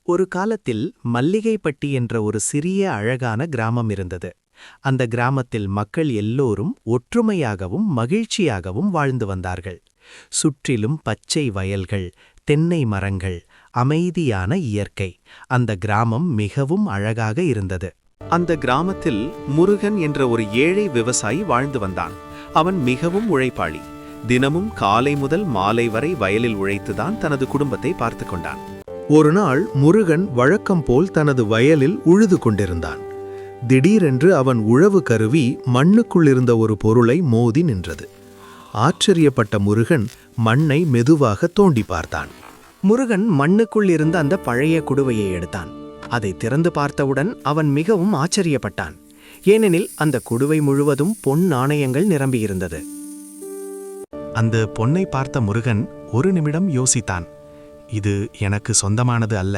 ஒரு காலத்தில் மல்லிகைப்பட்டி என்ற ஒரு சிறிய அழகான கிராமம் இருந்தது. அந்த கிராமத்தில் மக்கள் எல்லோரும் ஒற்றுமையாகவும் மகிழ்ச்சியாகவும் வாழ்ந்து வந்தார்கள். சுற்றிலும் பச்சை வயல்கள், தென்னை மரங்கள், அமைதியான இயற்கை. அந்த கிராமம் மிகவும் அழகாக இருந்தது. அந்த கிராமத்தில் முருகன் என்ற ஒரு ஏழை விவசாயி வாழ்ந்து வந்தான். அவன் மிகவும் உழைப்பாளி. தினமும் காலை முதல் மாலை வரை வயலில் உழைத்துதான் தனது குடும்பத்தை பார்த்து கொண்டான். ஒரு நாள் முருகன் வழக்கம் போல் தனது வயலில் உழுது கொண்டிருந்தான். திடீரென்று அவன் உழவு கருவி மண்ணுக்குள்ளிருந்த ஒரு பொருளை மோதி நின்றது. ஆச்சரியப்பட்ட முருகன் மண்ணை மெதுவாக தோண்டி பார்த்தான். முருகன் மண்ணுக்குள் இருந்த அந்த பழைய குடுவையை எடுத்தான். அதை திறந்து பார்த்தவுடன் அவன் மிகவும் ஆச்சரியப்பட்டான். ஏனெனில் அந்த குடுவை முழுவதும் பொன் நாணயங்கள் நிரம்பியிருந்தது. அந்த பொன்னை பார்த்த முருகன் ஒரு நிமிடம் யோசித்தான். இது எனக்கு சொந்தமானது அல்ல,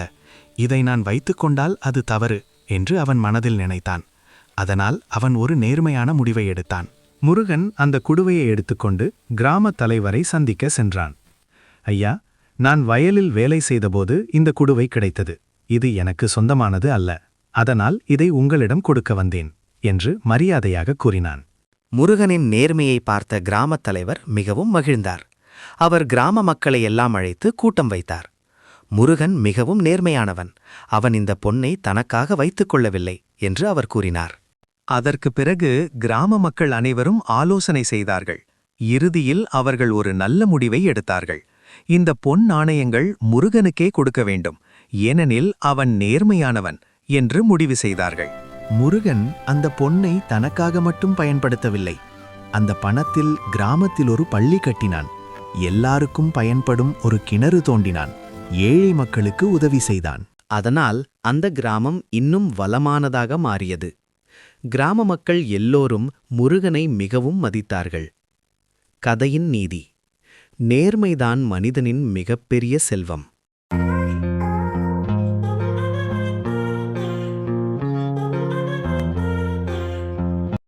இதை நான் வைத்துக்கொண்டால் அது தவறு என்று அவன் மனதில் நினைத்தான். அதனால் அவன் ஒரு நேர்மையான முடிவை எடுத்தான். முருகன் அந்த குடுவையை எடுத்துக்கொண்டு கிராம தலைவரை சந்திக்க சென்றான். ஐயா, நான் வயலில் வேலை செய்தபோது இந்த குடுவை கிடைத்தது. இது எனக்கு சொந்தமானது அல்ல, அதனால் இதை உங்களிடம் கொடுக்க வந்தேன் என்று மரியாதையாக கூறினான். முருகனின் நேர்மையை பார்த்த கிராமத் தலைவர் மிகவும் மகிழ்ந்தார். அவர் கிராம மக்களை எல்லாம் அழைத்து கூட்டம் வைத்தார். முருகன் மிகவும் நேர்மையானவன், அவன் இந்த பொன்னை தனக்காக வைத்துக் கொள்ளவில்லை என்று அவர் கூறினார். அதற்கு பிறகு கிராம மக்கள் அனைவரும் ஆலோசனை செய்தார்கள். இறுதியில் அவர்கள் ஒரு நல்ல முடிவை எடுத்தார்கள். இந்த பொன் நாணயங்கள் முருகனுக்கே கொடுக்க வேண்டும், ஏனெனில் அவன் நேர்மையானவன் என்று முடிவு செய்தார்கள். முருகன் அந்த பொன்னை தனக்காக மட்டும் பயன்படுத்தவில்லை. அந்த பணத்தில் கிராமத்தில் ஒரு பள்ளி கட்டினான். எல்லாருக்கும் பயன்படும் ஒரு கிணறு தோண்டினான். ஏழை மக்களுக்கு உதவி செய்தான். அதனால் அந்த கிராமம் இன்னும் வளமானதாக மாறியது. கிராம மக்கள் எல்லோரும் முருகனை மிகவும் மதித்தார்கள். கதையின் நீதி: நேர்மைதான் மனிதனின் மிகப்பெரிய செல்வம்.